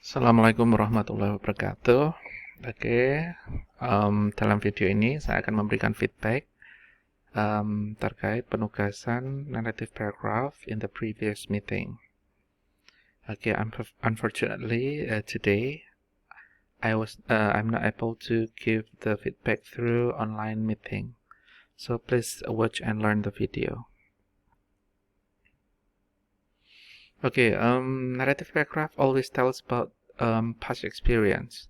Assalamualaikum warahmatullahi wabarakatuh. Oke, dalam video ini saya akan memberikan feedback terkait penugasan narrative paragraph in the previous meeting. Okay, unfortunately today I'm not able to give the feedback through online meeting. So please watch and learn the video. Okay, narrative paragraph always tells about past experience.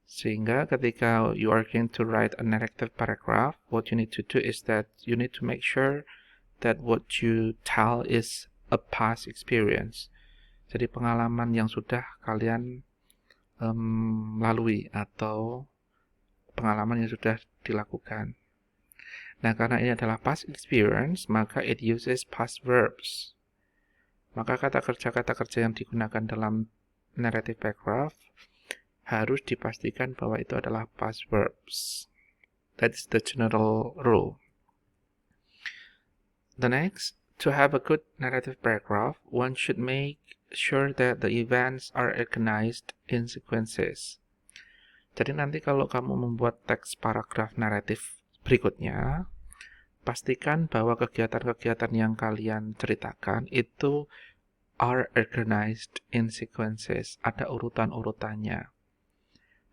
Sehingga ketika you are going to write a narrative paragraph, what you need to do is that you need to make sure that what you tell is a past experience. Jadi pengalaman yang sudah kalian lalui atau pengalaman yang sudah dilakukan. Nah, karena ini adalah past experience, maka it uses past verbs. Maka kata kerja yang digunakan dalam narrative paragraph harus dipastikan bahwa itu adalah past verbs. That's the general rule. The next, to have a good narrative paragraph, one should make sure that the events are organized in sequences. Jadi nanti kalau kamu membuat teks paragraf naratif berikutnya, pastikan bahwa kegiatan-kegiatan yang kalian ceritakan itu are organized in sequences, ada urutan-urutannya.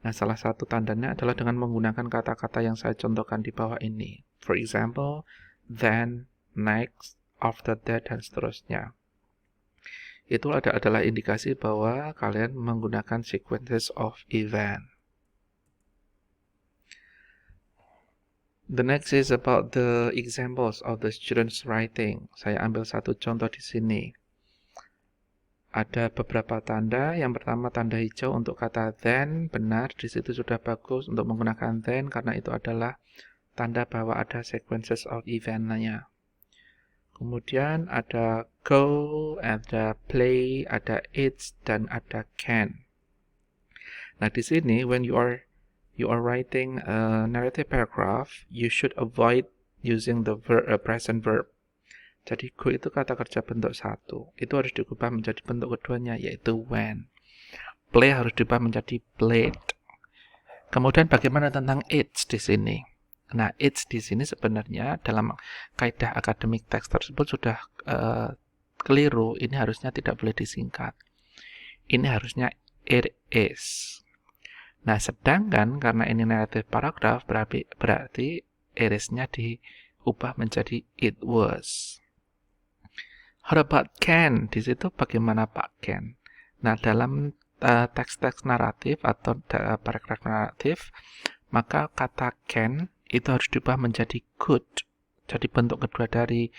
Nah, salah satu tandanya adalah dengan menggunakan kata-kata yang saya contohkan di bawah ini. For example, then, next, after that, dan seterusnya. Itu adalah indikasi bahwa kalian menggunakan sequences of event. The next is about the examples of the students writing. Saya ambil satu contoh di sini. Ada beberapa tanda. Yang pertama tanda hijau untuk kata then, benar, di situ sudah bagus untuk menggunakan then karena itu adalah tanda bahwa ada sequences of event-nya. Kemudian ada go, ada play, ada it's, dan ada can. Nah, di sini when you are writing a narrative paragraph, you should avoid using the present verb. Jadi go itu kata kerja bentuk satu. Itu harus diubah menjadi bentuk keduanya, yaitu when. Play harus diubah menjadi played. Kemudian bagaimana tentang it's di sini? Nah, it's di sini sebenarnya dalam kaidah akademik teks tersebut sudah keliru. Ini harusnya tidak boleh disingkat. Ini harusnya it is. Nah, sedangkan karena ini narrative paragraph berarti it is-nya diubah menjadi it was. How about can? Di situ bagaimana Pak Ken? Nah, dalam teks-teks naratif atau paragraf naratif, maka kata can itu harus diubah menjadi could. Jadi bentuk kedua dari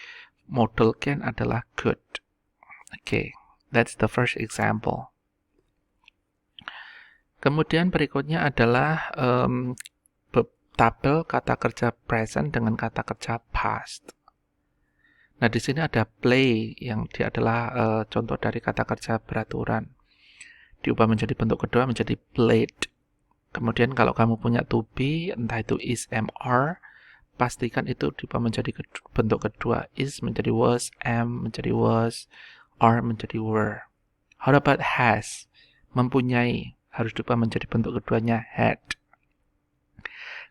model can adalah could. Okay, that's the first example. Kemudian berikutnya adalah tabel kata kerja present dengan kata kerja past. Nah, di sini ada play yang dia adalah contoh dari kata kerja beraturan. Diubah menjadi bentuk kedua menjadi played. Kemudian kalau kamu punya to be, entah itu is, am, are, pastikan itu diubah menjadi bentuk kedua. Is menjadi was, am menjadi was, are menjadi were. How about has? Mempunyai, harus diubah menjadi bentuk keduanya had.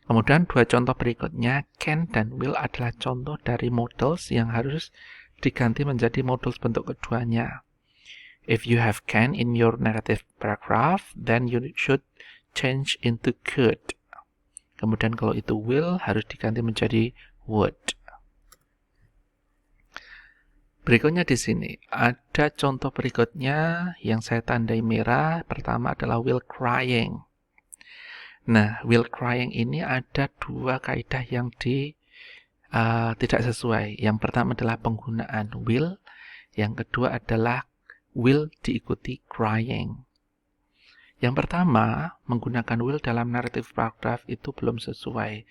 Kemudian dua contoh berikutnya, can dan will adalah contoh dari models yang harus diganti menjadi models bentuk keduanya. If you have can in your narrative paragraph, then you should change into could. Kemudian kalau itu will, harus diganti menjadi would. Berikutnya di sini, ada contoh berikutnya yang saya tandai merah. Pertama adalah will crying. Nah, will crying ini ada dua kaidah yang tidak sesuai. Yang pertama adalah penggunaan will, yang kedua adalah will diikuti crying. Yang pertama, menggunakan will dalam narrative paragraph itu belum sesuai.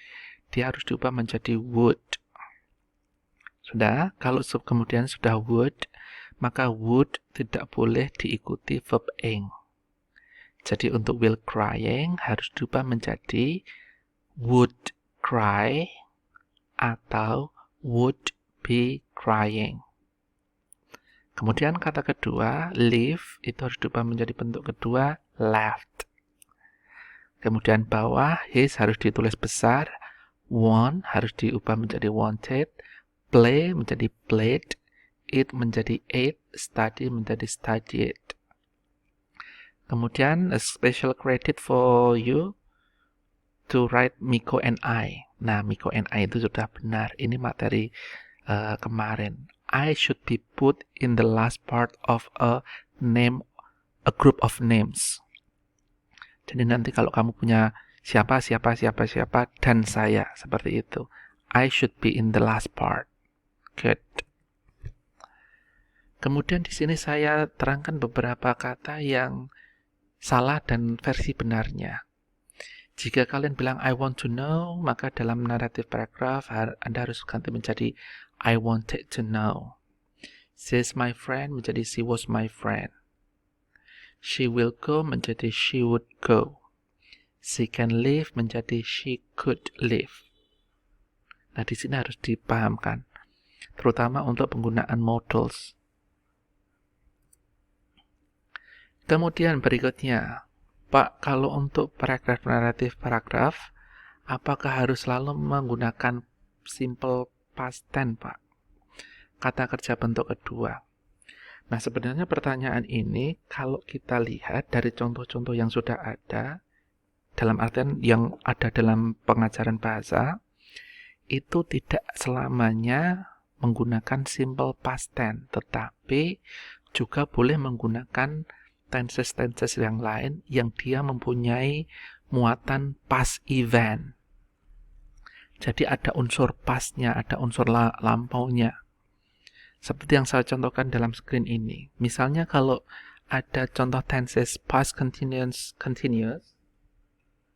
Dia harus diubah menjadi would. Sudah, kalau kemudian sudah would, maka would tidak boleh diikuti verb ing. Jadi untuk will crying harus diubah menjadi would cry atau would be crying. Kemudian kata kedua, leave, itu harus diubah menjadi bentuk kedua, left. Kemudian bawah, his harus ditulis besar, want harus diubah menjadi wanted, play menjadi played, eat menjadi ate, study menjadi studied. Kemudian a special credit for you to write Miko and I. Nah, Miko and I itu sudah benar. Ini materi kemarin. I should be put in the last part of a group of names. Jadi nanti kalau kamu punya siapa dan saya seperti itu. I should be in the last part. Good. Kemudian di sini saya terangkan beberapa kata yang salah dan versi benarnya. Jika kalian bilang I want to know, maka dalam narrative paragraph Anda harus ganti menjadi I wanted to know. She's my friend menjadi she was my friend. She will go menjadi she would go. She can live menjadi she could live. Nah, di sini harus dipahamkan, terutama untuk penggunaan modals. Kemudian berikutnya, Pak, kalau untuk paragraf naratif paragraf, apakah harus selalu menggunakan simple past tense, Pak? Kata kerja bentuk kedua. Nah, sebenarnya pertanyaan ini kalau kita lihat dari contoh-contoh yang sudah ada, dalam artian yang ada dalam pengajaran bahasa, itu tidak selamanya menggunakan simple past tense, tetapi juga boleh menggunakan tenses-tenses yang lain yang dia mempunyai muatan past event. Jadi ada unsur pastnya, ada unsur lampaunya. Seperti yang saya contohkan dalam screen ini. Misalnya kalau ada contoh tenses past continuous,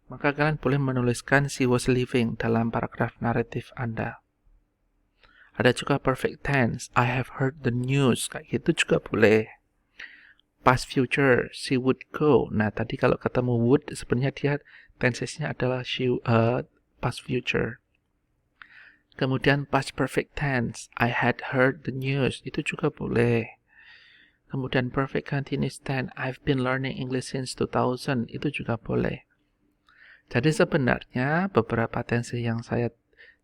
maka kalian boleh menuliskan she was living dalam paragraf naratif Anda. Ada juga perfect tense, I have heard the news, kayak gitu juga boleh. Past future, she would go. Nah, tadi kalau ketemu would, sebenarnya dia tensesnya adalah past future. Kemudian past perfect tense, I had heard the news, itu juga boleh. Kemudian perfect continuous tense, I've been learning English since 2000, itu juga boleh. Jadi sebenarnya beberapa tense yang saya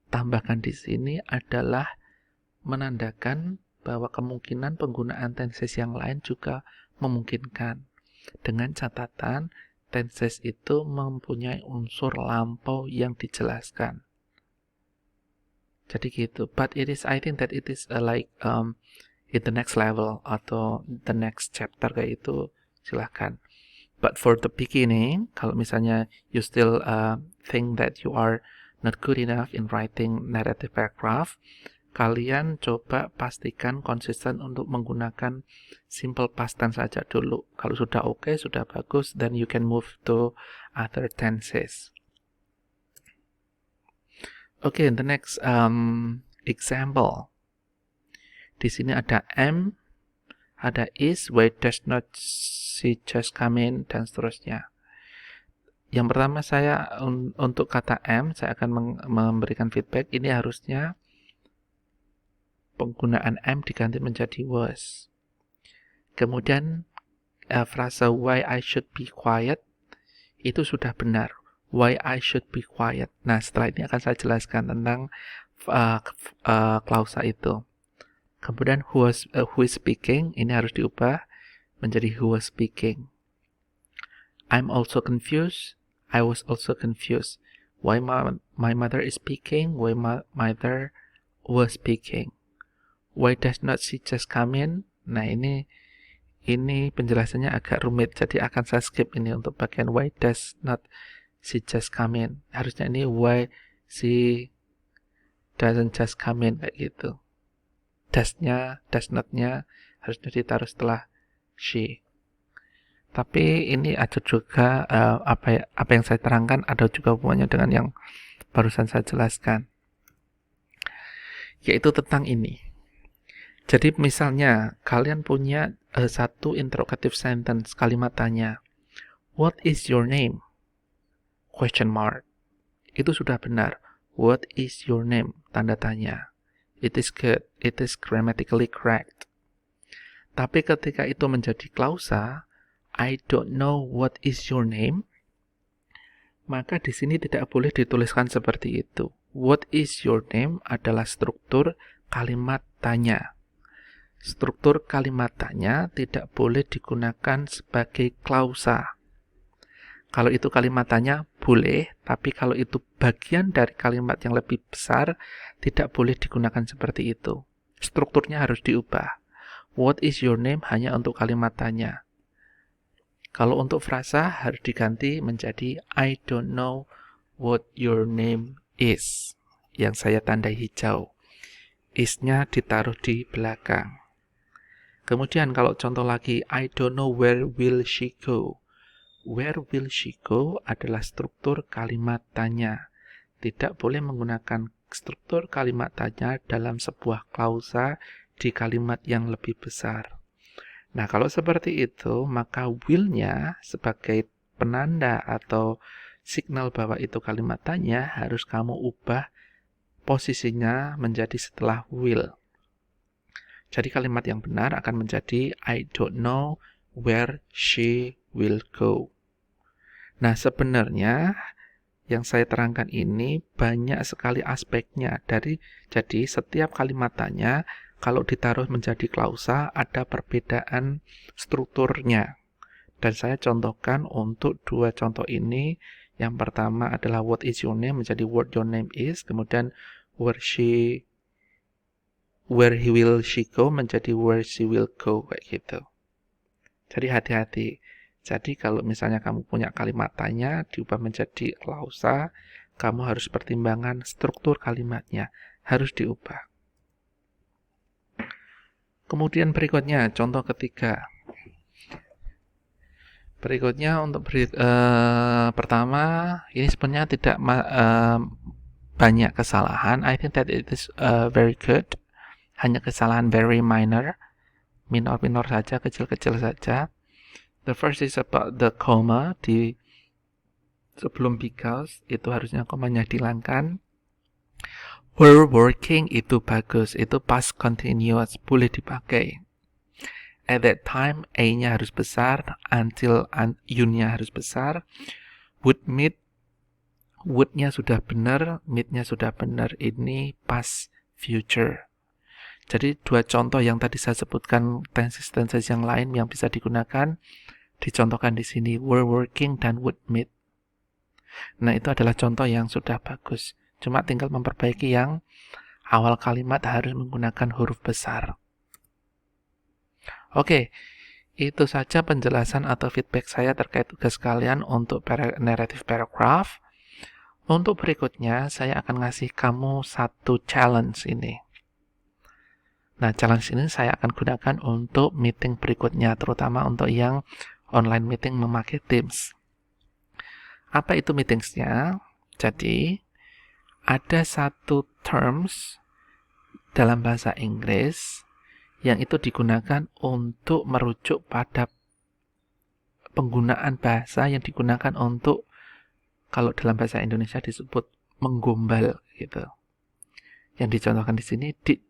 tambahkan di sini adalah menandakan bahwa kemungkinan penggunaan tenses yang lain juga memungkinkan. Dengan catatan, tenses itu mempunyai unsur lampau yang dijelaskan. Jadi gitu. But I think that it is in the next level atau the next chapter kayak itu, silahkan. But for the beginning, kalau misalnya you still think that you are not good enough in writing narrative paragraph, kalian coba pastikan konsisten untuk menggunakan simple past tense saja dulu. Kalau sudah oke, sudah bagus, then you can move to other tenses. Okay, the next example. Di sini ada am, ada is, why does not she just come in, dan seterusnya. Yang pertama saya untuk kata am, saya akan memberikan feedback. Ini harusnya penggunaan am diganti menjadi was. Kemudian frasa why I should be quiet itu sudah benar. Why I should be quiet. Nah, setelah ini akan saya jelaskan tentang klausa itu. Kemudian who is speaking, ini harus diubah menjadi who was speaking. I'm also confused. I was also confused. Why my mother is speaking. Why my mother was speaking. Why does not she just come in? Nah, ini penjelasannya agak rumit. Jadi akan saya skip ini untuk bagian why does not she just come in. Harusnya ini why she doesn't just come in, kayak gitu. Does-nya, does not-nya harusnya ditaruh setelah she. Tapi ini ada juga apa yang saya terangkan ada juga hubungannya dengan yang barusan saya jelaskan, yaitu tentang ini. Jadi misalnya kalian punya satu interrogative sentence, kalimat tanya, what is your name? Question mark. Itu sudah benar. What is your name? Tanda tanya. It is good. It is grammatically correct. Tapi ketika itu menjadi klausa, I don't know what is your name, maka di sini tidak boleh dituliskan seperti itu. What is your name adalah struktur kalimat tanya. Struktur kalimat tanya tidak boleh digunakan sebagai klausa. Kalau itu kalimat tanya, boleh, tapi kalau itu bagian dari kalimat yang lebih besar, tidak boleh digunakan seperti itu. Strukturnya harus diubah. What is your name hanya untuk kalimat tanya. Kalau untuk frasa harus diganti menjadi I don't know what your name is. Yang saya tandai hijau. Is-nya ditaruh di belakang. Kemudian kalau contoh lagi, I don't know where will she go. Where will she go adalah struktur kalimat tanya. Tidak boleh menggunakan struktur kalimat tanya dalam sebuah klausa di kalimat yang lebih besar. Nah, kalau seperti itu, maka will-nya sebagai penanda atau signal bahwa itu kalimat tanya harus kamu ubah posisinya menjadi setelah will. Jadi kalimat yang benar akan menjadi I don't know where she will go. Nah, sebenarnya yang saya terangkan ini banyak sekali aspeknya. Jadi setiap kalimat tanya kalau ditaruh menjadi klausa ada perbedaan strukturnya. Dan saya contohkan untuk dua contoh ini. Yang pertama adalah what is your name menjadi what your name is. Kemudian where will she go menjadi where she will go, kayak gitu. Jadi hati-hati. Jadi kalau misalnya kamu punya kalimat tanya diubah menjadi klausa, kamu harus pertimbangkan struktur kalimatnya, harus diubah. Kemudian berikutnya, contoh ketiga. Berikutnya untuk pertama, ini sebenarnya tidak banyak kesalahan. I think that it is very good. Hanya kesalahan very minor. Minor saja, kecil-kecil saja. The first is about the comma. Di sebelum because itu harusnya komanya dihilangkan. Were working itu bagus, itu past continuous, boleh dipakai. At that time, A-nya harus besar, until U-nya harus besar. Would meet, would-nya sudah benar, meet-nya sudah benar, ini past future. Jadi dua contoh yang tadi saya sebutkan tenses yang lain yang bisa digunakan dicontohkan di sini, were working dan would meet. Nah, itu adalah contoh yang sudah bagus. Cuma tinggal memperbaiki yang awal kalimat harus menggunakan huruf besar. Oke, itu saja penjelasan atau feedback saya terkait tugas kalian untuk narrative paragraph. Untuk berikutnya, saya akan ngasih kamu satu challenge ini. Nah, challenge ini saya akan gunakan untuk meeting berikutnya, terutama untuk yang online meeting memakai Teams. Apa itu meetingsnya? Jadi, ada satu terms dalam bahasa Inggris yang itu digunakan untuk merujuk pada penggunaan bahasa yang digunakan untuk, kalau dalam bahasa Indonesia disebut menggombal gitu. Yang dicontohkan di sini, did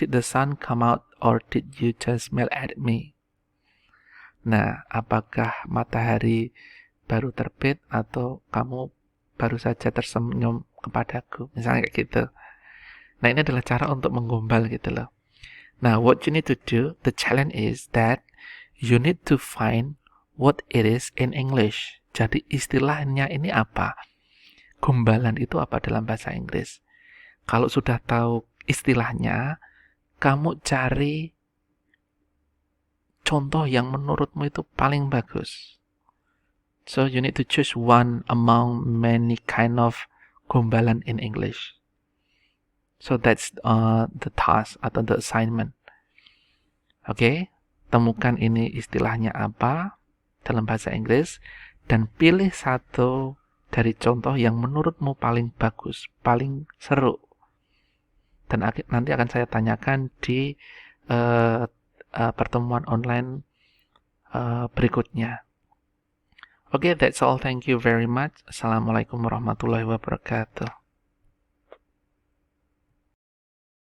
the sun come out or did you just smile at me? Nah, apakah matahari baru terbit atau kamu baru saja tersenyum kepadaku? Misalnya kayak gitu. Nah, ini adalah cara untuk menggombal gitu loh. Nah, what you need to do, the challenge is that you need to find what it is in English. Jadi istilahnya ini apa? Gombalan itu apa dalam bahasa Inggris? Kalau sudah tahu istilahnya, kamu cari contoh yang menurutmu itu paling bagus. So you need to choose one among many kind of gombalan in English. So that's the task atau the assignment. Oke, temukan ini istilahnya apa dalam bahasa Inggris dan pilih satu dari contoh yang menurutmu paling bagus, paling seru. Dan nanti akan saya tanyakan di pertemuan online berikutnya. Oke, that's all. Thank you very much. Assalamualaikum warahmatullahi wabarakatuh.